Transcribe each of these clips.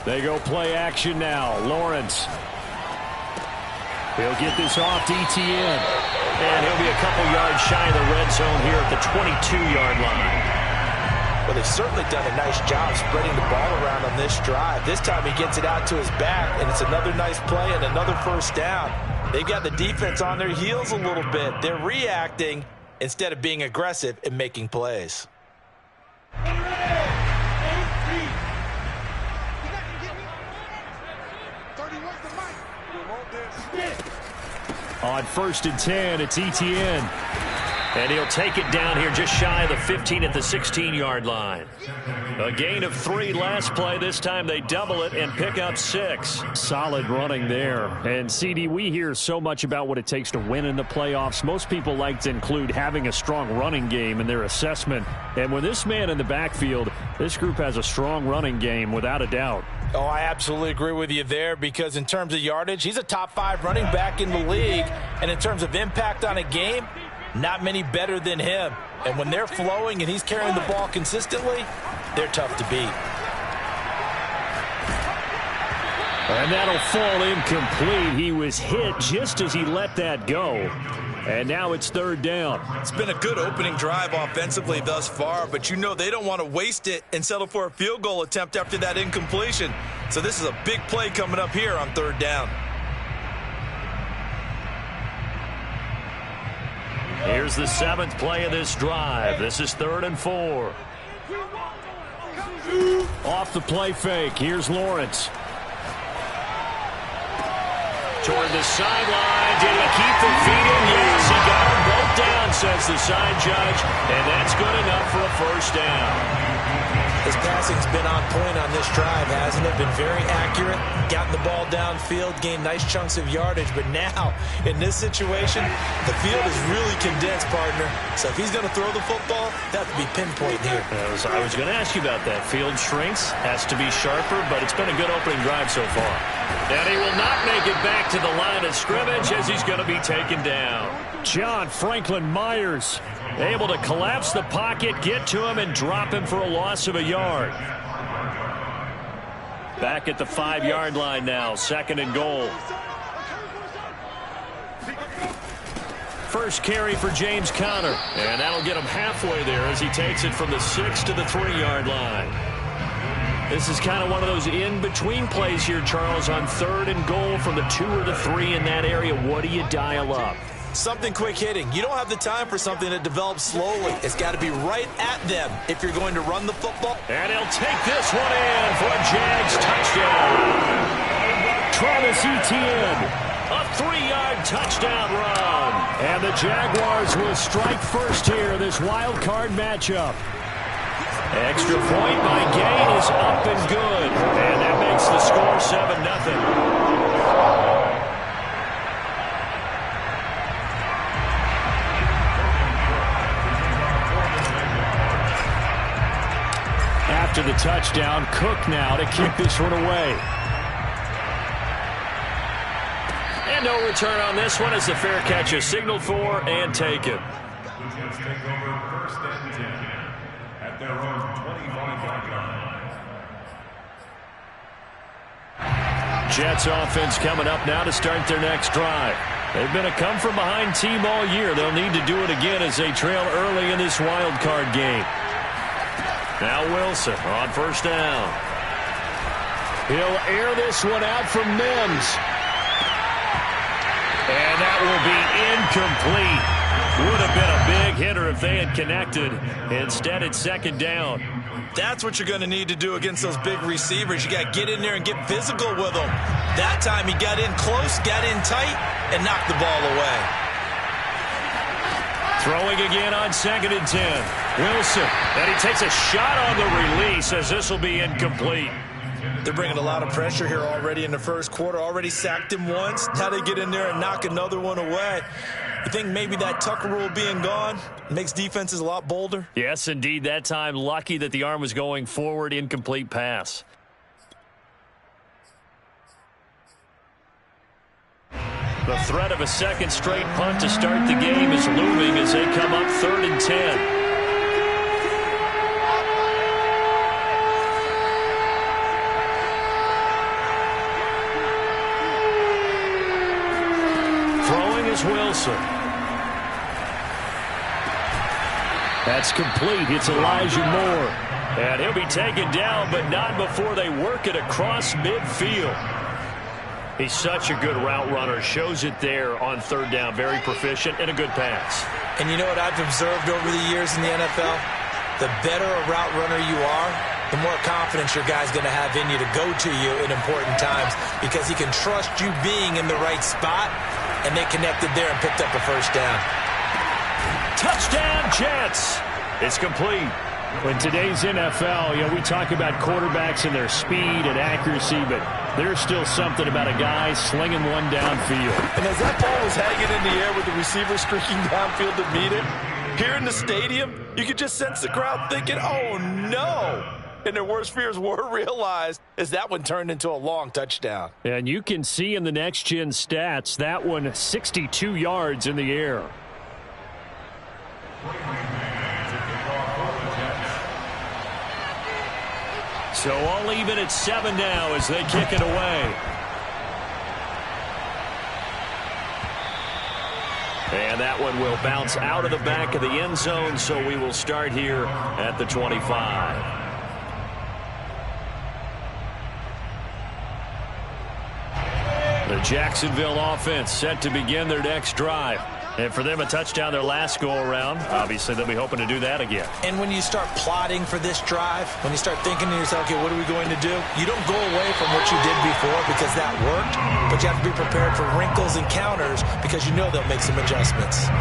They go play action now. Lawrence. He'll get this off to ETN. And he'll be a couple yards shy of the red zone here at the 22-yard line. Well, they've certainly done a nice job spreading the ball around on this drive. This time he gets it out to his back, and it's another nice play and another first down. They've got the defense on their heels a little bit. They're reacting instead of being aggressive and making plays. On 1st and 10, it's ETN. And he'll take it down here just shy of the 15 at the 16-yard line. A gain of 3 last play. This time they double it and pick up 6. Solid running there. And, CD, we hear so much about what it takes to win in the playoffs. Most people like to include having a strong running game in their assessment. And with this man in the backfield, this group has a strong running game without a doubt. Oh, I absolutely agree with you there, because in terms of yardage, he's a top 5 running back in the league. And in terms of impact on a game, not many better than him. And when they're flowing and he's carrying the ball consistently, they're tough to beat. And that'll fall incomplete. He was hit just as he let that go. And now it's 3rd down. It's been a good opening drive offensively thus far, but you know they don't want to waste it and settle for a field goal attempt after that incompletion. So this is a big play coming up here on 3rd down. Here's the 7th play of this drive. This is 3rd and 4. Off the play fake. Here's Lawrence. Toward the sideline. Did he keep the feet in? Yes, he got them both down, says the side judge. And that's good enough for a first down. His passing's been on point on this drive, hasn't it? Been very accurate, gotten the ball downfield, gained nice chunks of yardage. But now, in this situation, the field is really condensed, partner. So if he's going to throw the football, that would be pinpoint here. I was going to ask you about that. Field shrinks, has to be sharper, but it's been a good opening drive so far. And he will not make it back to the line of scrimmage as he's going to be taken down. John Franklin Myers able to collapse the pocket, get to him, and drop him for a loss of a yard. Back at the 5-yard line now, 2nd and goal. First carry for James Conner. And that'll get him halfway there as he takes it from the 6 to the 3-yard line. This is kind of one of those in-between plays here, Charles, on 3rd and goal from the 2 or the 3 in that area. What do you dial up? Something quick hitting. You don't have the time for something that develops slowly. It's got to be right at them if you're going to run the football. And he'll take this one in for a Jags touchdown. Travis Etienne. A 3-yard touchdown run. And the Jaguars will strike first here in this wild card matchup. Extra point by Gain is up and good. And that makes the score 7-0. After the touchdown, Cook now to kick this one away. And no return on this one as the fair catch is signaled for and taken. Jets take over 1st and 10 at their own 25-yard line. Jets offense coming up now to start their next drive. They've been a come-from-behind team all year. They'll need to do it again as they trail early in this wild card game. Now Wilson on 1st down. He'll air this one out from Mims. And that will be incomplete. Would have been a big hitter if they had connected. Instead, it's 2nd down. That's what you're going to need to do against those big receivers. You got to get in there and get physical with them. That time he got in close, got in tight, and knocked the ball away. Throwing again on 2nd and 10. Wilson. And he takes a shot on the release as this will be incomplete. They're bringing a lot of pressure here already in the first quarter. Already sacked him once. Now they get in there and knock another one away. You think maybe that Tucker rule being gone makes defenses a lot bolder? Yes, indeed. That time, lucky that the arm was going forward. Incomplete pass. The threat of a second straight punt to start the game is looming as they come up 3rd and 10. Wilson. That's complete. It's Elijah Moore. And he'll be taken down, but not before they work it across midfield. He's such a good route runner. Shows it there on third down. Very proficient and a good pass. And you know what I've observed over the years in the NFL? The better a route runner you are, the more confidence your guy's going to have in you to go to you in important times because he can trust you being in the right spot, and they connected there and picked up a first down. Touchdown, Jets. It's complete. In today's NFL, we talk about quarterbacks and their speed and accuracy, but there's still something about a guy slinging one downfield. And as that ball was hanging in the air with the receiver streaking downfield to meet it, here in the stadium, you could just sense the crowd thinking, oh, no. And their worst fears were realized as that one turned into a long touchdown. And you can see in the next-gen stats, that one 62 yards in the air. So all even at 7 now as they kick it away. And that one will bounce out of the back of the end zone, so we will start here at the 25. The Jacksonville offense set to begin their next drive. And for them, a touchdown their last go-around. Obviously, they'll be hoping to do that again. And when you start plotting for this drive, when you start thinking to yourself, okay, what are we going to do? You don't go away from what you did before because that worked, but you have to be prepared for wrinkles and counters because you know they'll make some adjustments.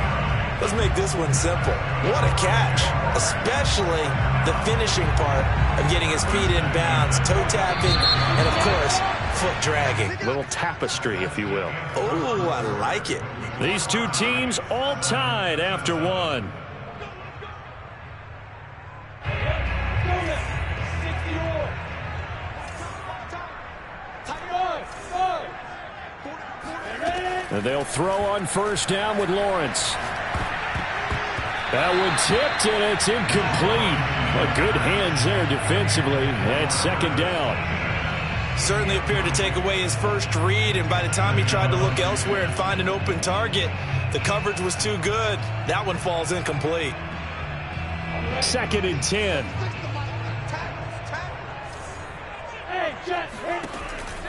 Let's make this one simple. What a catch, especially the finishing part of getting his feet in bounds, toe tapping, and, of course, foot dragging. A little tapestry, if you will. Oh, I like it. These two teams all tied after one. And they'll throw on first down with Lawrence. That one tipped, and it's incomplete. But good hands there defensively, and second down. Certainly appeared to take away his first read, and by the time he tried to look elsewhere and find an open target, the coverage was too good. That one falls incomplete. 2nd and 10.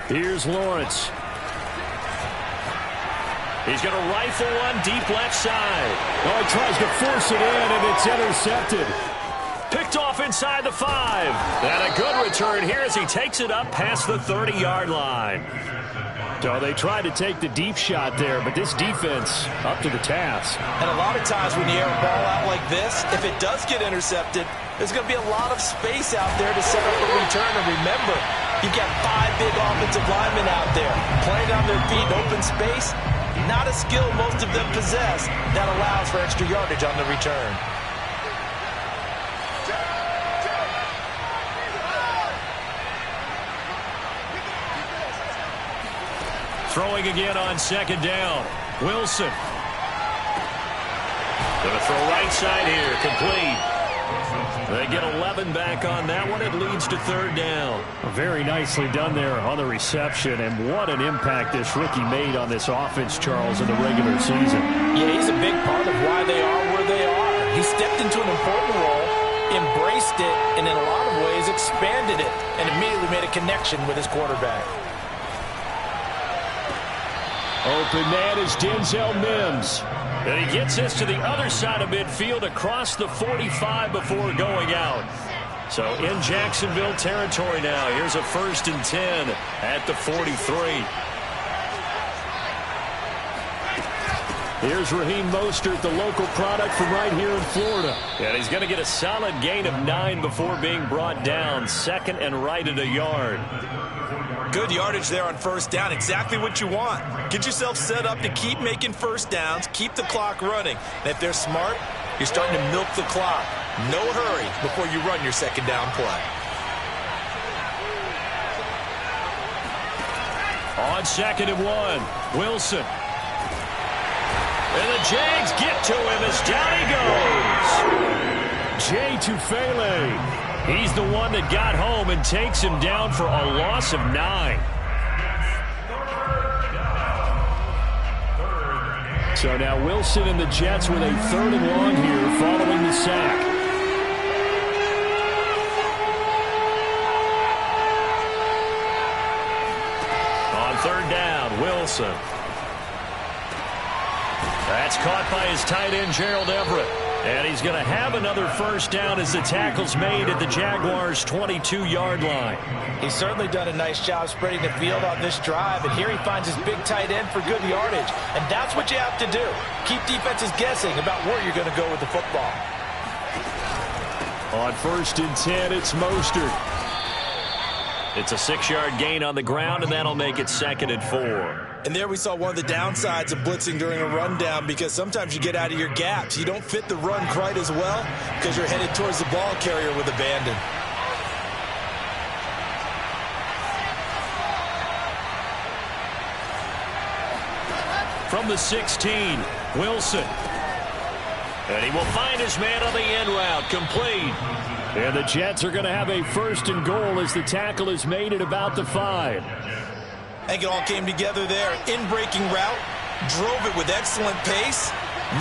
Here's Lawrence. He's going to rifle one deep left side. Oh, he tries to force it in, and it's intercepted. Picked off inside the 5. And a good return here as he takes it up past the 30-yard line. So they tried to take the deep shot there, but this defense up to the task. And a lot of times when you air a ball out like this, if it does get intercepted, there's going to be a lot of space out there to set up a return. And remember, you've got 5 big offensive linemen out there playing on their feet in open space. Not a skill most of them possess that allows for extra yardage on the return. Throwing again on second down. Wilson. Going to throw right side here. Complete. They get 11 back on that one. It leads to third down. Very nicely done there on the reception. And what an impact this rookie made on this offense, Charles, in the regular season. Yeah, he's a big part of why they are where they are. He stepped into an important role, embraced it, and in a lot of ways expanded it, and immediately made a connection with his quarterback. Open man is Denzel Mims. And he gets this to the other side of midfield across the 45 before going out. So in Jacksonville territory now. Here's a 1st and 10 at the 43. Here's Raheem Mostert, the local product from right here in Florida. And he's going to get a solid gain of 9 before being brought down. 2nd and right at a yard. Good yardage there on first down. Exactly what you want. Get yourself set up to keep making first downs, keep the clock running. And if they're smart, you're starting to milk the clock. No hurry before you run your second down play. On 2nd and 1, Wilson. And the Jags get to him as down he goes. Jay Tufele. He's the one that got home and takes him down for a loss of 9. So now Wilson and the Jets with a 3rd and long here following the sack. On 3rd down, Wilson. That's caught by his tight end, Gerald Everett. And he's going to have another 1st down as the tackle's made at the Jaguars' 22-yard line. He's certainly done a nice job spreading the field on this drive, and here he finds his big tight end for good yardage. And that's what you have to do. Keep defenses guessing about where you're going to go with the football. On 1st and 10, it's Mostert. It's a 6-yard gain on the ground, and that'll make it 2nd and 4. And there we saw one of the downsides of blitzing during a rundown, because sometimes you get out of your gaps. You don't fit the run quite as well because you're headed towards the ball carrier with abandon. From the 16, Wilson. And he will find his man on the end route, complete. And the Jets are going to have a 1st and goal as the tackle is made at about the 5. I think it all came together there. In-breaking route, drove it with excellent pace.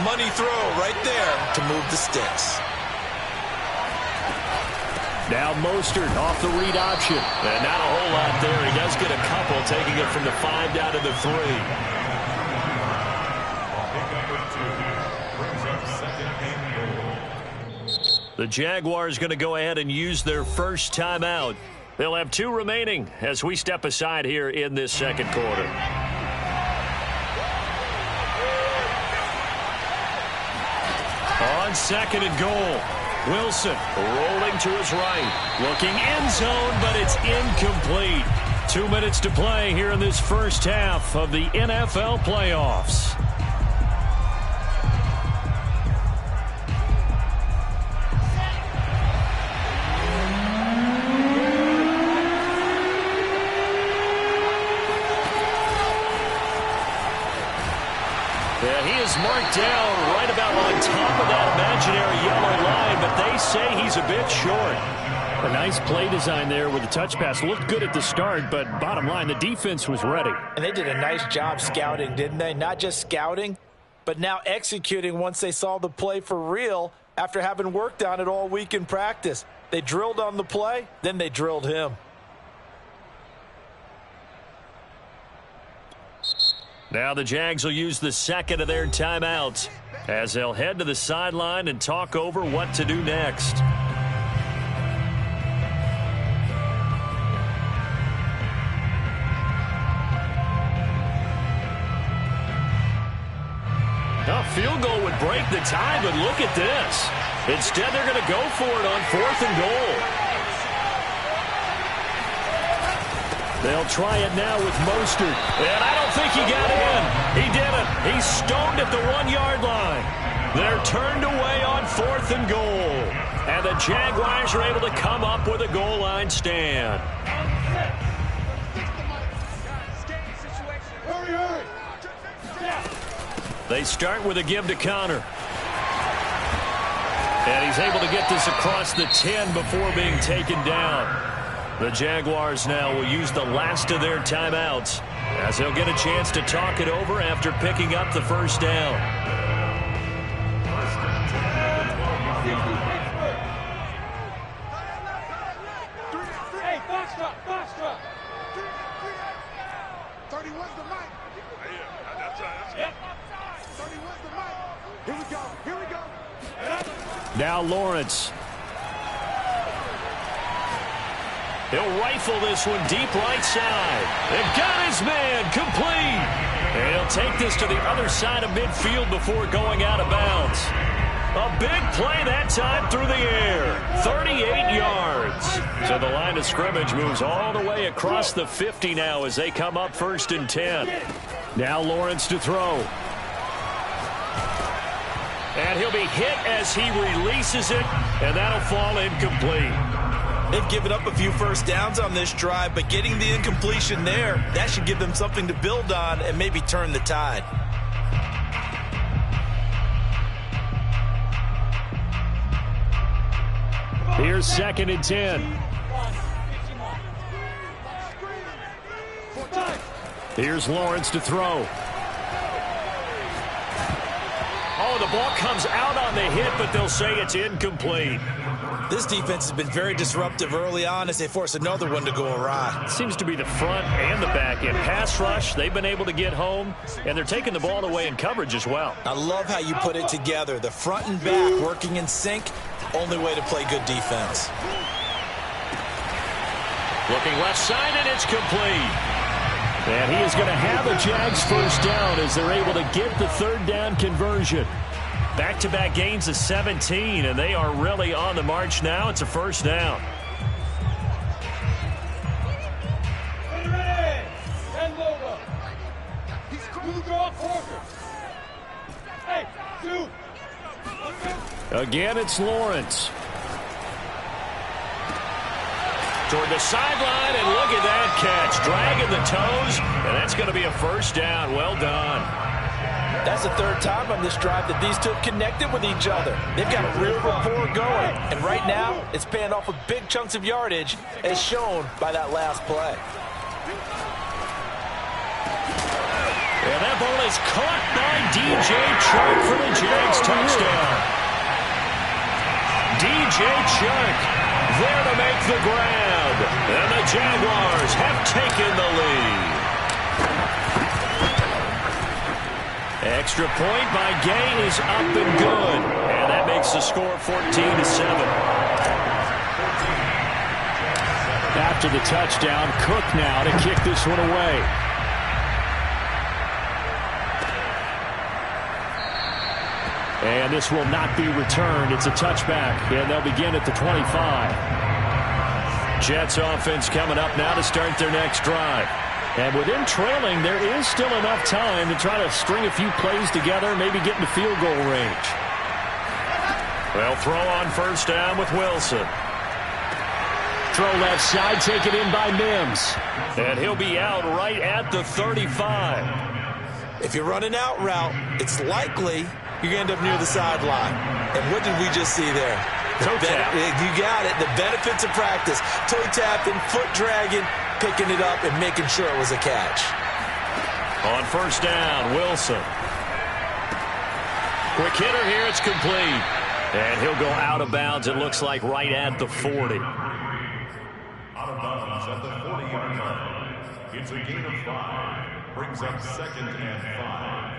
Money throw right there to move the sticks. Now Mostert off the read option. And not a whole lot there. He does get a couple, taking it from the 5 down to the 3. The Jaguars going to go ahead and use their 1st timeout. They'll have 2 remaining as we step aside here in this 2nd quarter. On 2nd and goal, Wilson rolling to his right. Looking end zone, but it's incomplete. 2 minutes to play here in this 1st half of the NFL playoffs. Marked down right about on top of that imaginary yellow line, but they say he's a bit short. A nice play design there with the touch pass. Looked good at the start, but bottom line, the defense was ready. And they did a nice job scouting, didn't they? Not just scouting, but now executing once they saw the play for real after having worked on it all week in practice. They drilled on the play, then they drilled him. Now the Jags will use the 2nd of their timeouts as they'll head to the sideline and talk over what to do next. A field goal would break the tie, but look at this. Instead, they're going to go for it on 4th and goal. They'll try it now with Mostert. And I don't think he got in. He didn't. He's stoned at the 1-yard line. They're turned away on 4th and goal. And the Jaguars are able to come up with a goal line stand. They start with a give to Connor. And he's able to get this across the 10 before being taken down. The Jaguars now will use the last of their timeouts as they'll get a chance to talk it over after picking up the 1st down. Hey, box drop. 31's the mic. Yeah, that's right. 31's the mic. Here we go. Now Lawrence. He'll rifle this one deep right side. They've got his man complete. And he'll take this to the other side of midfield before going out of bounds. A big play that time through the air. 38 yards. So the line of scrimmage moves all the way across the 50 now as they come up 1st and 10. Now Lawrence to throw. And he'll be hit as he releases it, and that'll fall incomplete. They've given up a few 1st downs on this drive, but getting the incompletion there, that should give them something to build on and maybe turn the tide. Here's 2nd and 10. Here's Lawrence to throw. ball comes out on the hit, but they'll say it's incomplete. This defense has been very disruptive early on as they force another one to go awry. Seems to be the front and the back end. Pass rush, they've been able to get home, and they're taking the ball away in coverage as well. I love how you put it together. The front and back working in sync, only way to play good defense. Looking left side, and it's complete. And he is going to have a Jags first down as they're able to get the third down conversion. Back-to-back gains of 17, and they are really on the march now. It's a first down. Again, it's Lawrence. Toward the sideline, and look at that catch. Dragging the toes, and that's going to be a first down. Well done. That's the third time on this drive that these two have connected with each other. They've got a real rapport going. And right now, it's paying off with big chunks of yardage, as shown by that last play. And that ball is caught by DJ Chark for the Jags touchdown. DJ Chark there to make the grab. And the Jaguars have taken the lead. Extra point by Gain is up and good. And that makes the score 14-7. After the touchdown, Cook now to kick this one away. And this will not be returned. It's a touchback, and they'll begin at the 25. Jets offense coming up now to start their next drive. And with them trailing, there is still enough time to try to string a few plays together, maybe get into field goal range. They'll throw on first down with Wilson. Throw left side, taken in by Mims. And he'll be out right at the 35. If you're running out route, it's likely you're going to end up near the sideline. And what did we just see there? Toe tap. You got it. The benefits of practice. Toe tapping, foot dragging, picking it up, and making sure it was a catch. On first down, Wilson. Quick hitter here. It's complete. And he'll go out of bounds, it looks like, right at the 40. Out of bounds at the 40-yard line. It's a gain of 5. Brings up 2nd and 5.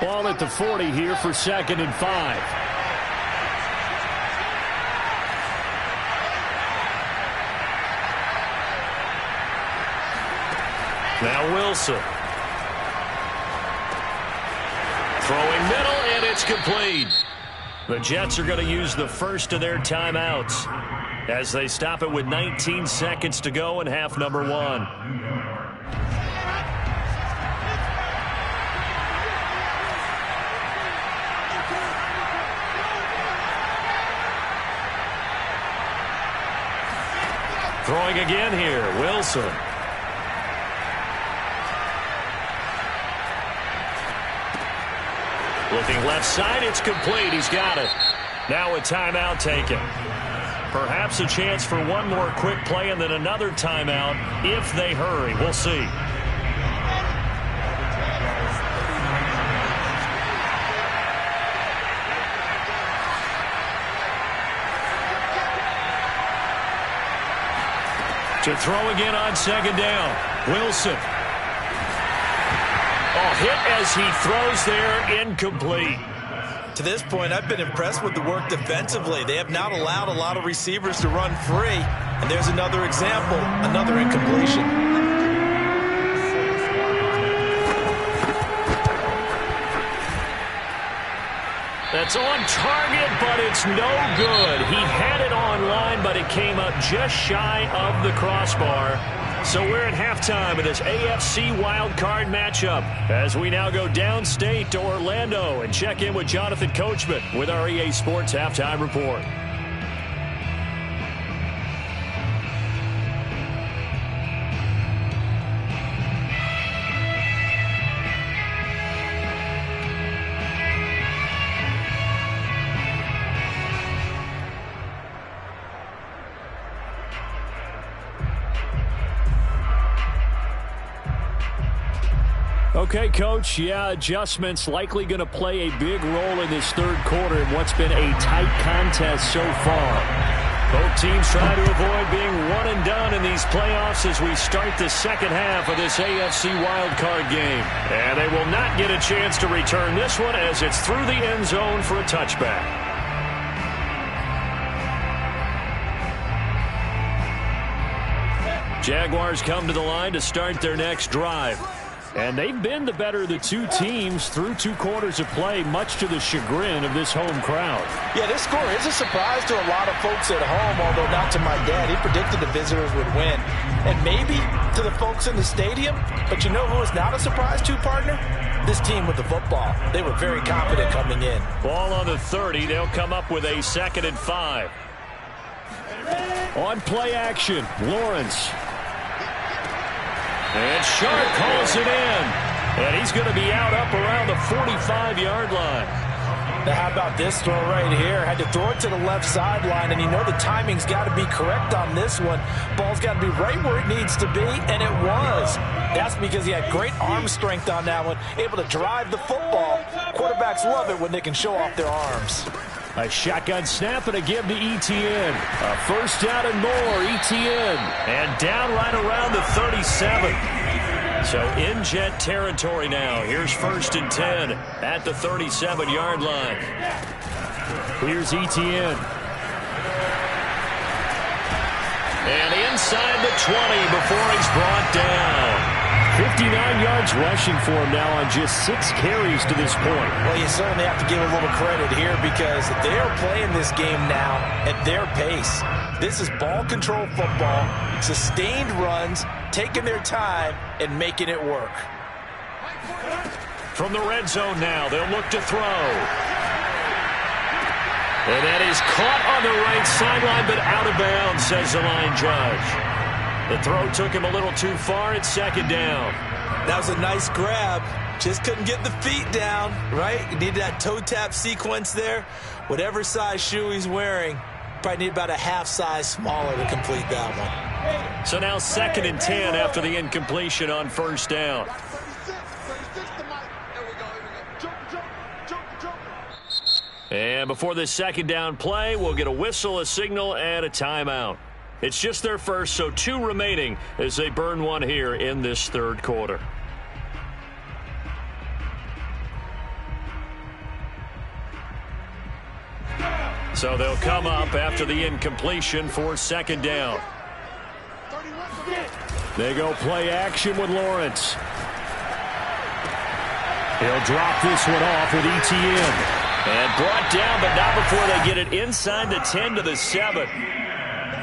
Ball at the 40 here for 2nd and 5. Now Wilson. Throwing middle, and it's complete. The Jets are going to use the first of their timeouts as they stop it with 19 seconds to go in half number 1. Throwing again here, Wilson. Looking left side, it's complete. He's got it. Now a timeout taken. Perhaps a chance for one more quick play and then another timeout if they hurry. We'll see. To throw again on second down. Wilson. Oh, hit as he throws there, incomplete. To this point, I've been impressed with the work defensively. They have not allowed a lot of receivers to run free. And there's another example, another incompletion. That's on target, but it's no good. He had it on line, but it came up just shy of the crossbar. So we're at halftime in this AFC wildcard matchup as we now go downstate to Orlando and check in with Jonathan Coachman with our EA Sports Halftime Report. Okay, Coach, yeah, adjustments likely going to play a big role in this third quarter in what's been a tight contest so far. Both teams trying to avoid being one and done in these playoffs as we start the second half of this AFC wildcard game. And they will not get a chance to return this one as it's through the end zone for a touchback. Jaguars come to the line to start their next drive. And they've been the better of the two teams through 2 quarters of play, much to the chagrin of this home crowd. Yeah, this score is a surprise to a lot of folks at home, although not to my dad. He predicted the visitors would win. And maybe to the folks in the stadium. But you know who is not a surprise to, partner? This team with the football. They were very confident coming in. Ball on the 30. They'll come up with a 2nd and 5. On play action, Lawrence. And Sharp calls it in. And he's going to be out up around the 45-yard line. Now how about this throw right here? Had to throw it to the left sideline, and you know the timing's got to be correct on this one. Ball's got to be right where it needs to be, and it was. That's because he had great arm strength on that one, able to drive the football. Quarterbacks love it when they can show off their arms. A shotgun snap and a give to Etienne. A first down and more, Etienne. And down right around the 37. So in Jet territory now. Here's 1st and 10 at the 37-yard line. Here's Etienne. And inside the 20 before he's brought down. 59 yards rushing for him now on just 6 carries to this point. Well, you certainly have to give a little credit here because they are playing this game now at their pace. This is ball control football, sustained runs, taking their time and making it work. From the red zone now, they'll look to throw. And that is caught on the right sideline, but out of bounds, says the line judge. The throw took him a little too far. It's 2nd down. That was a nice grab. Just couldn't get the feet down, right? You need that toe tap sequence there. Whatever size shoe he's wearing, probably need about a half size smaller to complete that one. So now 2nd and 10 after the incompletion on 1st down. And before this 2nd down play, we'll get a whistle, a signal, and a timeout. It's just their first, so 2 remaining as they burn one here in this third quarter. So they'll come up after the incompletion for 2nd down. They go play action with Lawrence. He'll drop this one off with Etienne. And brought down, but not before they get it inside the 10 to the 7.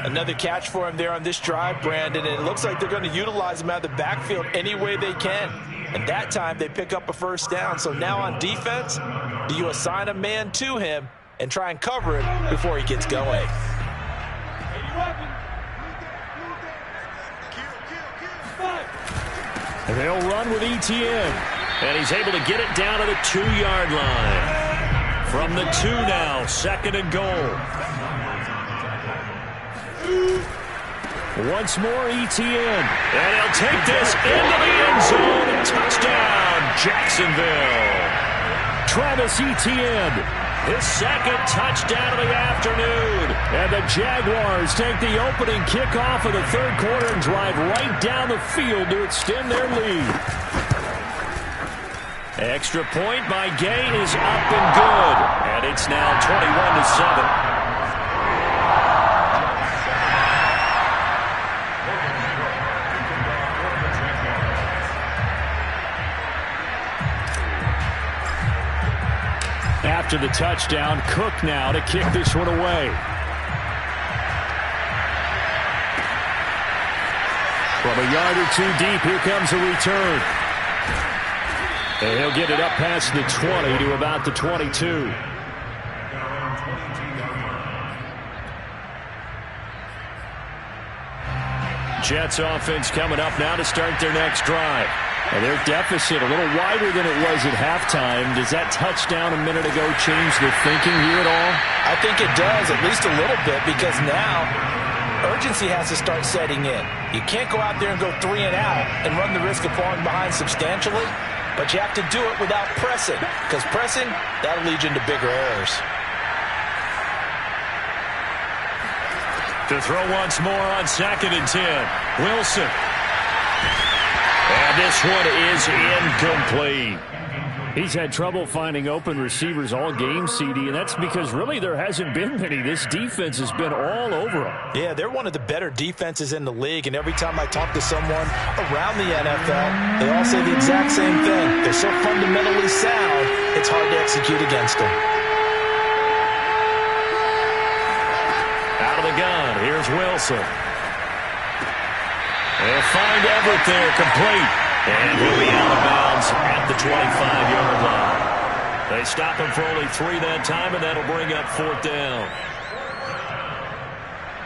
Another catch for him there on this drive, Brandon, and it looks like they're going to utilize him out of the backfield any way they can. And that time they pick up a 1st down. So now on defense, do you assign a man to him and try and cover him before he gets going? And they'll run with Etienne. And he's able to get it down to the 2-yard line. From the 2 now, 2nd and goal. Once more, Etienne. And he'll take this into the end zone. Touchdown, Jacksonville. Travis Etienne. His 2nd touchdown of the afternoon. And the Jaguars take the opening kickoff of the third quarter and drive right down the field to extend their lead. Extra point by Gay is up and good. And it's now 21-7. After the touchdown, Cook now to kick this one away. From a yard or 2 deep, here comes a return. And he'll get it up past the 20 to about the 22. Jets offense coming up now to start their next drive. And their deficit a little wider than it was at halftime. Does that touchdown a minute ago change the thinking here at all? I think it does, at least a little bit, because now urgency has to start setting in. You can't go out there and go 3 and out and run the risk of falling behind substantially. but you have to do it without pressing, because pressing, that'll lead you into bigger errors. To throw once more on 2nd and 10. Wilson. And this one is incomplete. He's had trouble finding open receivers all game, CD, and that's because really there hasn't been many. This defense has been all over them. Yeah, they're one of the better defenses in the league, and every time I talk to someone around the NFL, they all say the exact same thing. They're so fundamentally sound, it's hard to execute against them. Out of the gun, here's Wilson. They'll find Everett there, complete. And he'll be out of bounds at the 25-yard line. They stop him for only 3 that time, and that'll bring up 4th down.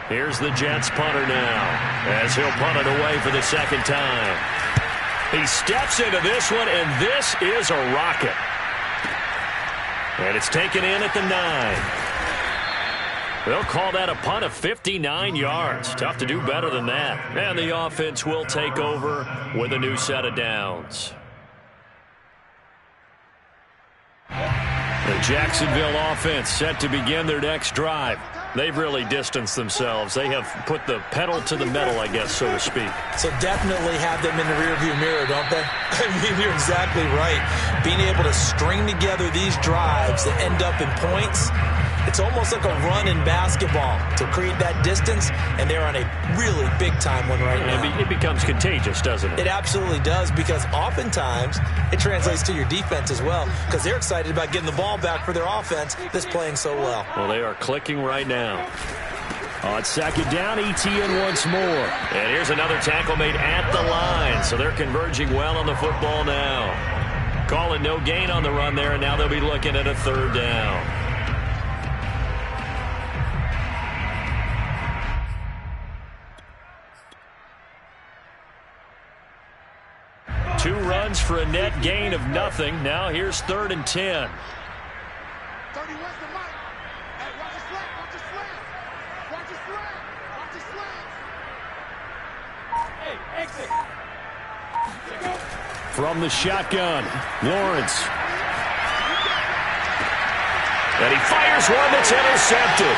Here's the Jets punter now, as he'll punt it away for the 2nd time. He steps into this one, and this is a rocket. And it's taken in at the 9. They'll call that a punt of 59 yards. Tough to do better than that. And the offense will take over with a new set of downs. The Jacksonville offense set to begin their next drive. They've really distanced themselves. They have put the pedal to the metal, I guess, so to speak. So definitely have them in the rearview mirror, don't they? I mean, you're exactly right. Being able to string together these drives that end up in points, it's almost like a run in basketball to create that distance, and they're on a really big-time one right now. It becomes contagious, doesn't it? It absolutely does, because oftentimes it translates to your defense as well, because they're excited about getting the ball back for their offense that's playing so well. Well, they are clicking right now. On 2nd down, ETN once more. And here's another tackle made at the line, so they're converging well on the football now. Calling no gain on the run there, and now they'll be looking at a 3rd down. Two runs for a net gain of nothing. Now here's 3rd and 10. 30, where's the mic? Hey, watch the slant, watch the slant. Watch the slant, watch the slant. Hey, exit. From the shotgun, Lawrence. And he fires one that's intercepted.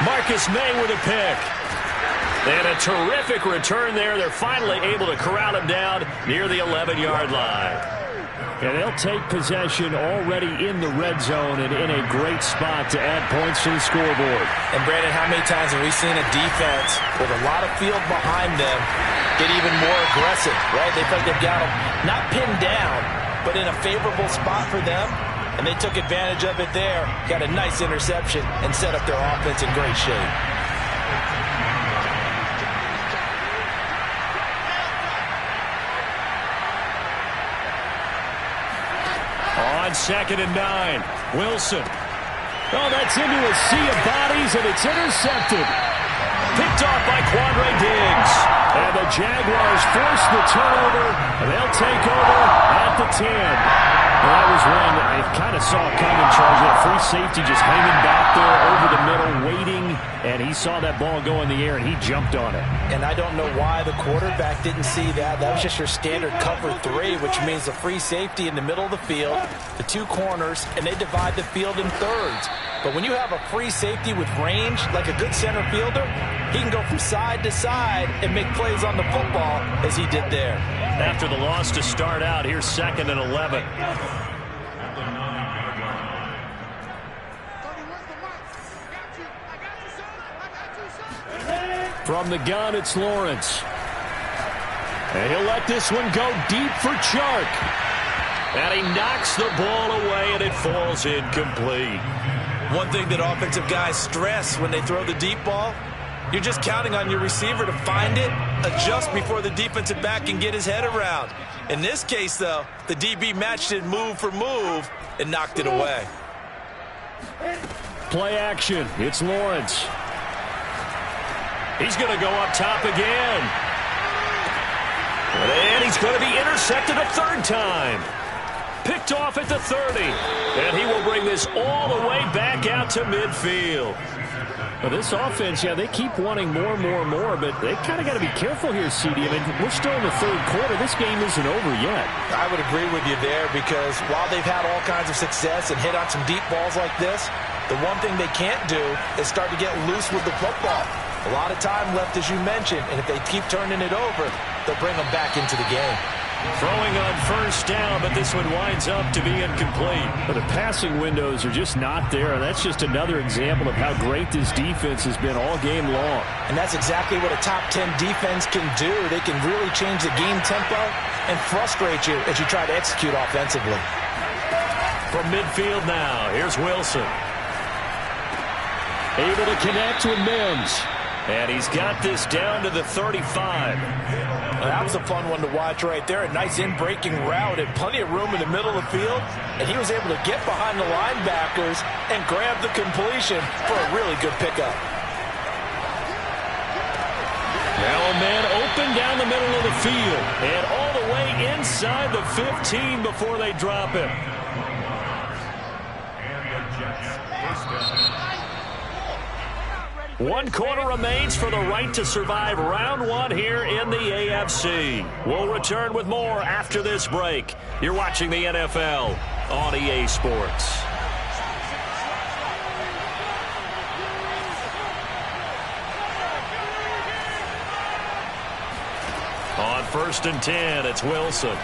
Marcus May with a pick. And a terrific return there. They're finally able to corral him down near the 11-yard line. And they'll take possession already in the red zone and in a great spot to add points to the scoreboard. And, Brandon, how many times have we seen a defense with a lot of field behind them get even more aggressive, right? They feel like they've got them not pinned down, but in a favorable spot for them. And they took advantage of it there, got a nice interception, and set up their offense in great shape. On 2nd and 9, Wilson. Oh, that's into a sea of bodies, and it's intercepted. Picked off by Quandre Diggs. And the Jaguars force the turnover, and they'll take over at the 10. Well, that was one that I kind of saw coming, Charles. That free safety just hanging back there over the middle, waiting, and he saw that ball go in the air, and he jumped on it. And I don't know why the quarterback didn't see that. That was just your standard cover 3, which means the free safety in the middle of the field, the 2 corners, and they divide the field in thirds. But when you have a free safety with range, like a good center fielder, he can go from side to side and make plays on the football as he did there. After the loss to start out, here's 2nd and 11. From the gun, it's Lawrence. And he'll let this one go deep for Chark. And he knocks the ball away, and it falls incomplete. One thing that offensive guys stress when they throw the deep ball, you're just counting on your receiver to find it, adjust before the defensive back can get his head around. In this case, though, the DB matched it move for move and knocked it away. Play action. It's Lawrence. He's going to go up top again. And he's going to be intercepted a 3rd time. Picked off at the 30. And he will bring this all the way back out to midfield. Well, this offense, yeah, they keep wanting more, but they kind of got to be careful here, CD. I mean, we're still in the third quarter. This game isn't over yet. I would agree with you there because while they've had all kinds of success and hit on some deep balls like this, the one thing they can't do is start to get loose with the football. A lot of time left, as you mentioned, and if they keep turning it over, they'll bring them back into the game. Throwing on first down, but this one winds up to be incomplete. But the passing windows are just not there, and that's just another example of how great this defense has been all game long. And that's exactly what a top 10 defense can do. They can really change the game tempo and frustrate you as you try to execute offensively. From midfield now, here's Wilson. Able to connect with Mims. And he's got this down to the 35. That was a fun one to watch right there. A nice in-breaking route and plenty of room in the middle of the field. And he was able to get behind the linebackers and grab the completion for a really good pickup. Now a man open down the middle of the field. And all the way inside the 15 before they drop him. And the Jets first down. 1 quarter remains for the right to survive round 1 here in the AFC. We'll return with more after this break. You're watching the NFL on EA Sports. On 1st and 10, it's Wilson.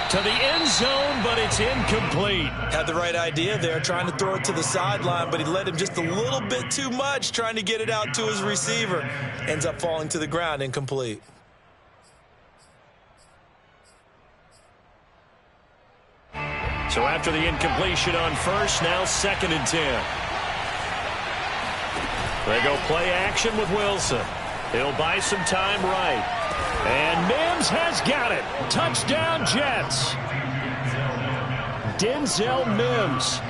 To the end zone, but it's incomplete. Had the right idea there, trying to throw it to the sideline, but he led him just a little bit too much, trying to get it out to his receiver. Ends up falling to the ground, incomplete. So after the incompletion on first, now 2nd and 10. They go play action with Wilson. He'll buy some time right. And Mims has got it. Touchdown, Jets. Denzel Mims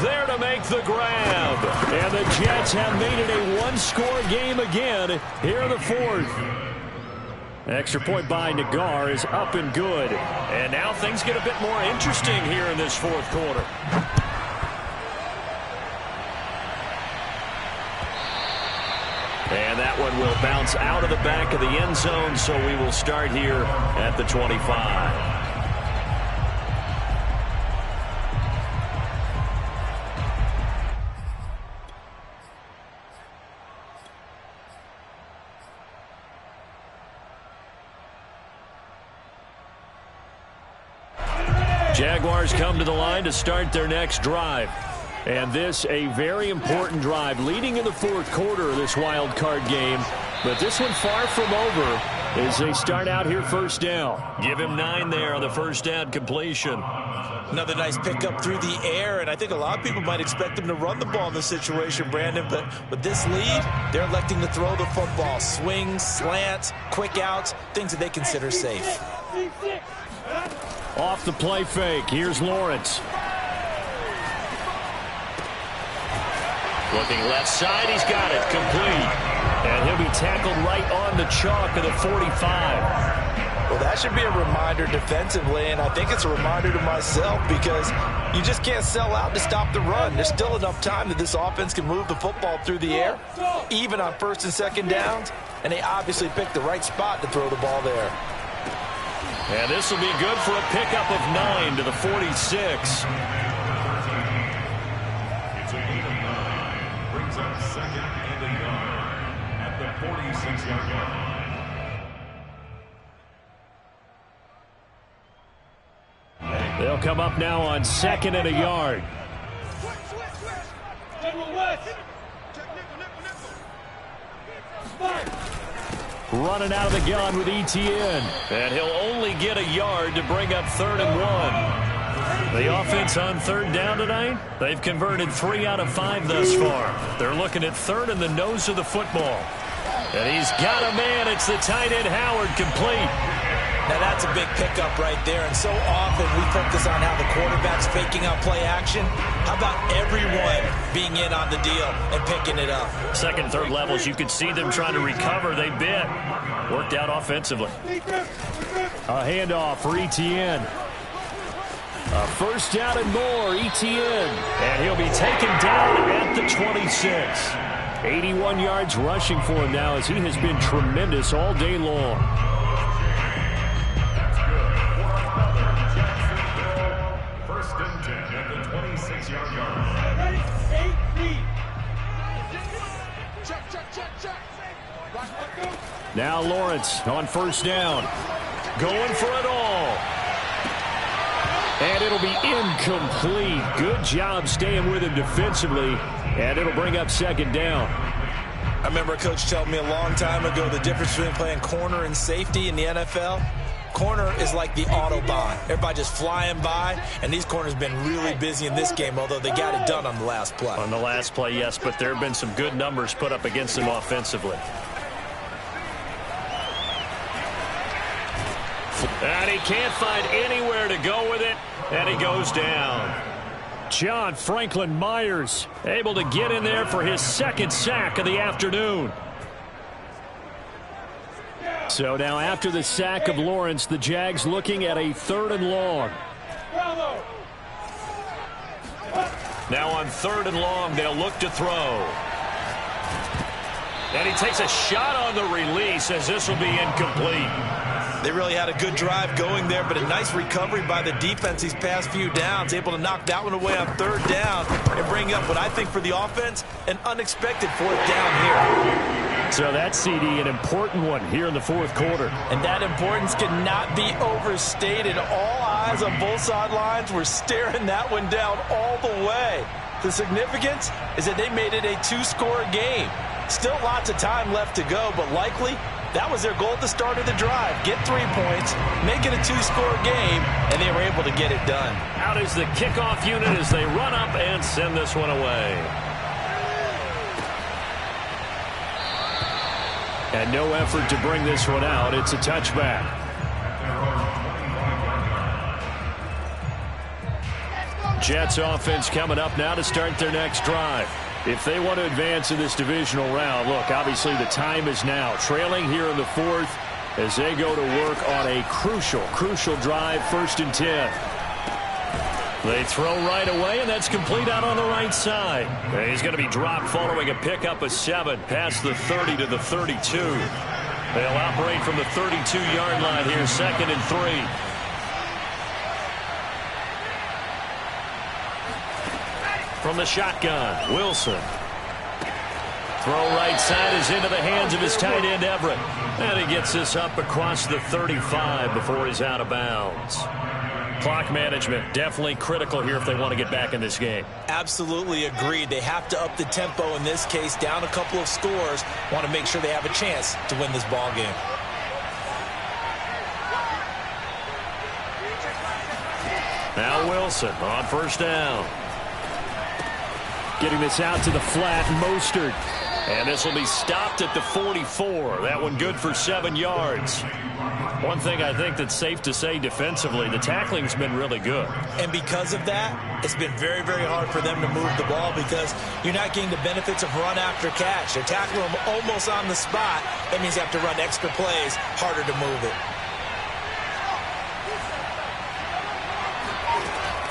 There to make the grab. And the Jets have made it a one-score game again here in the 4th. Extra point by Nagar is up and good. And now things get a bit more interesting here in this 4th quarter. And that one will bounce out of the back of the end zone, so we will start here at the 25. Jaguars come to the line to start their next drive. And this a very important drive leading in the 4th quarter of this wild card game. But this one far from over as they start out here first down. Give him 9 there on the first down completion. Another nice pickup through the air, and I think a lot of people might expect him to run the ball in this situation, Brandon. But with this lead, they're electing to throw the football. Swings, slants, quick outs, things that they consider safe. Off the play fake, here's Lawrence. Looking left side, he's got it, complete. And he'll be tackled right on the chalk of the 45. Well, that should be a reminder defensively, and I think it's a reminder to myself because you just can't sell out to stop the run. There's still enough time that this offense can move the football through the air, even on 1st and 2nd downs, and they obviously picked the right spot to throw the ball there. And this will be good for a pickup of 9 to the 46. It's a gain of 9. Brings up 2nd and a yard at the 46-yard line. They'll come up now on 2nd and a yard. Running out of the gun with ETN. And he'll only get a yard to bring up 3rd and 1. The offense on 3rd down tonight, they've converted 3 out of 5 thus far. They're looking at 3rd in the nose of the football. And he's got a man. It's the tight end Howard, complete. Now that's a big pickup right there, and so often we focus on how the quarterback's faking out play action. How about everyone being in on the deal and picking it up? 2nd, 3rd levels, you could see them trying to recover. They bit. Worked out offensively. A handoff for ETN. A first down and more, ETN. And he'll be taken down at the 26. 81 yards rushing for him now as he has been tremendous all day long. First and 10 at the 26-yard line. Now Lawrence on first down. Going for it all. And it'll be incomplete. Good job staying with him defensively. And it'll bring up second down. I remember a coach telling me a long time ago the difference between playing corner and safety in the NFL. Corner is like the Autobahn. Everybody just flying by, and these corners have been really busy in this game, although they got it done on the last play. On the last play, yes, but there have been some good numbers put up against him offensively. And he can't find anywhere to go with it, and he goes down. John Franklin Myers able to get in there for his second sack of the afternoon. So now after the sack of Lawrence, the Jags looking at a 3rd and long. Now on 3rd and long, they'll look to throw. And he takes a shot on the release as this will be incomplete. They really had a good drive going there, but a nice recovery by the defense these past few downs, able to knock that one away on 3rd down and bring up what I think for the offense, an unexpected 4th down here. So that's, CD, an important one here in the 4th quarter. And that importance cannot be overstated. All eyes on both sidelines were staring that one down all the way. The significance is that they made it a 2-score game. Still lots of time left to go, but likely that was their goal at the start of the drive. Get 3 points, make it a 2-score game, and they were able to get it done. Out is the kickoff unit as they run up and send this one away. And no effort to bring this one out. It's a touchback. Jets offense coming up now to start their next drive. If they want to advance in this divisional round, look, obviously the time is now. Trailing here in the 4th as they go to work on a crucial drive, 1st and 10. They throw right away, and that's complete out on the right side. And he's going to be dropped following a pickup of 7 past the 30 to the 32. They'll operate from the 32-yard line here, 2nd and 3. From the shotgun, Wilson. Throw right side is into the hands of his tight end, Everett. And he gets this up across the 35 before he's out of bounds. Clock management definitely critical here if they want to get back in this game. Absolutely agreed. They have to up the tempo in this case, down a couple of scores. Want to make sure they have a chance to win this ball game. Now Wilson on first down. Getting this out to the flat, Mostert. And this will be stopped at the 44. That one good for 7 yards. One thing I think that's safe to say defensively, the tackling's been really good. And because of that, it's been very, very hard for them to move the ball because you're not getting the benefits of run after catch. They're tackling them almost on the spot. That means you have to run extra plays, harder to move it.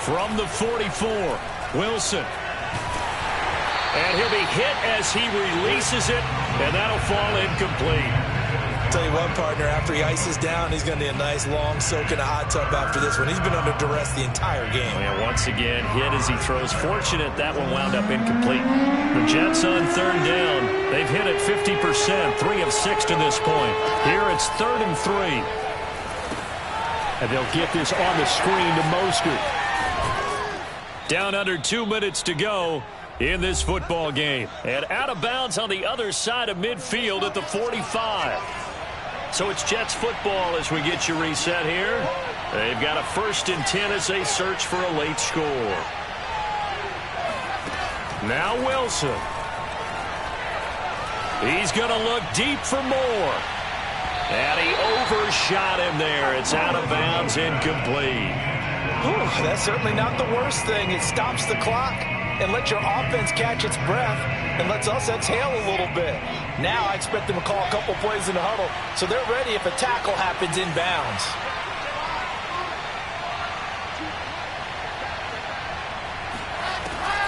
From the 44, Wilson. And he'll be hit as he releases it, and that'll fall incomplete. Tell you one, partner, after he ices down, he's going to need a nice long soak in a hot tub after this one. He's been under duress the entire game. And once again, hit as he throws. Fortunate that one wound up incomplete. The Jets on 3rd down. They've hit it 50%, 3 of 6 to this point. Here it's 3rd and 3. And they'll get this on the screen to Mostert. Down under 2 minutes to go in this football game. And out of bounds on the other side of midfield at the 45. So it's Jets football as we get you reset here. They've got a 1st and 10 as they search for a late score. Now Wilson. He's going to look deep for more. And he overshot him there. It's out of bounds, incomplete. Whew, that's certainly not the worst thing. It stops the clock and lets your offense catch its breath and lets us exhale a little bit. Now I expect them to call a couple plays in the huddle so they're ready if a tackle happens inbounds.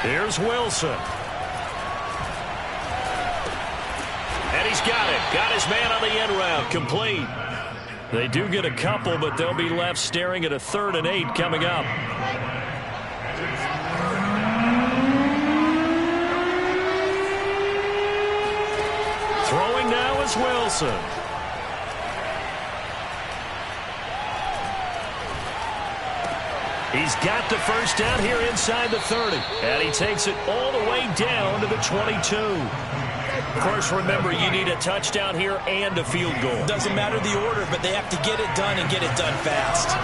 Here's Wilson. And he's got it. Got his man on the end route. Complete. They do get a couple, but they'll be left staring at a 3rd and 8 coming up. Throwing now is Wilson. He's got the first down here inside the 30. And he takes it all the way down to the 22. Of course, remember, you need a touchdown here and a field goal. Doesn't matter the order, but they have to get it done and get it done fast.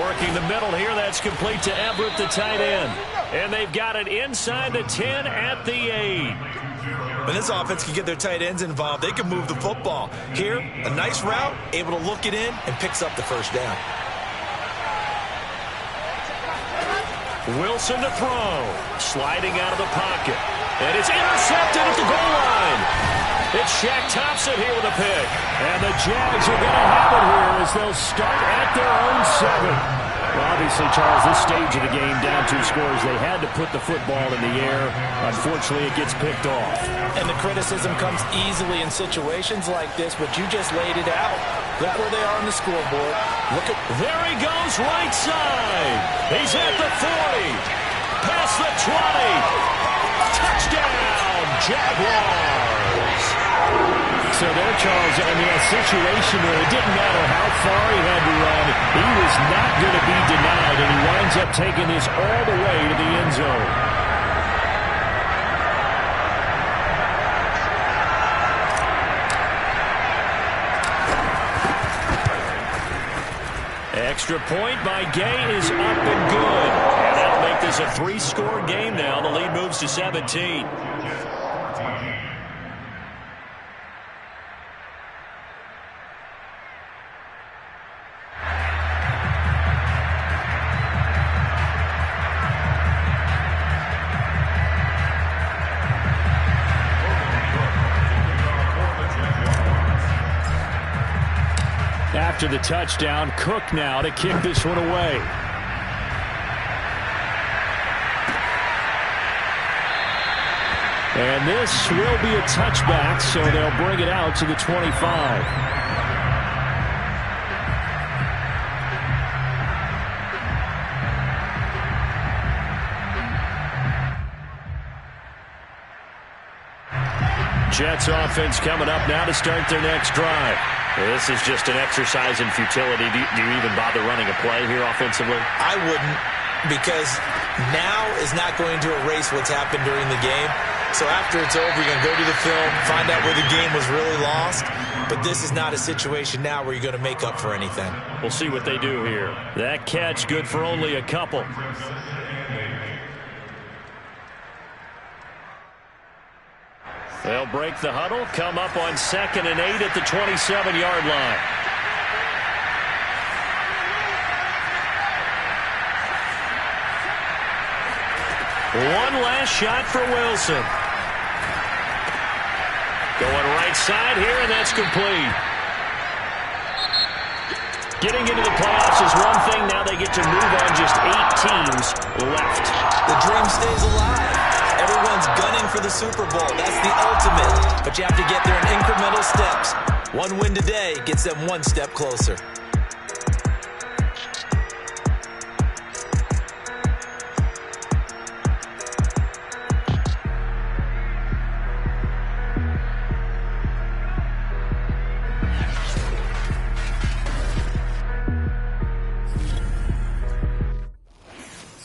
Working the middle here, that's complete to Everett, the tight end. And they've got it inside the 10 at the 8. When this offense can get their tight ends involved, they can move the football. Here, a nice route, able to look it in, and picks up the first down. Wilson to throw. Sliding out of the pocket. And it's intercepted at the goal line. It's Shaq Thompson here with a pick. And the Jags are going to have it here as they'll start at their own 7. Well, obviously, Charles, this stage of the game, down 2 scores, they had to put the football in the air. Unfortunately, it gets picked off. And the criticism comes easily in situations like this, but you just laid it out. Look where they are on the scoreboard. Look at... There he goes, right side. He's at the 40. Past the 20. Touchdown, Jaguars. So there, Charles, I mean, a situation where it didn't matter how far he had to run, he was not going to be denied, and he winds up taking this all the way to the end zone. Extra point by Gay is up and good. And that'll make this a 3-score game now. The lead moves to 17. After the touchdown, Cook now to kick this one away. And this will be a touchback, so they'll bring it out to the 25. Jets offense coming up now to start their next drive. This is just an exercise in futility. Do you even bother running a play here offensively? I wouldn't, because now is not going to erase what's happened during the game. So after it's over, you're going to go to the film, find out where the game was really lost. But this is not a situation now where you're going to make up for anything. We'll see what they do here. That catch good for only a couple. They'll break the huddle, come up on 2nd and 8 at the 27-yard line. One last shot for Wilson. Going right side here, and that's complete. Getting into the playoffs is one thing. Now they get to move on. Just 8 teams left. The dream stays alive. Everyone's gunning for the Super Bowl. That's the ultimate. But you have to get there in incremental steps. One win today gets them one step closer.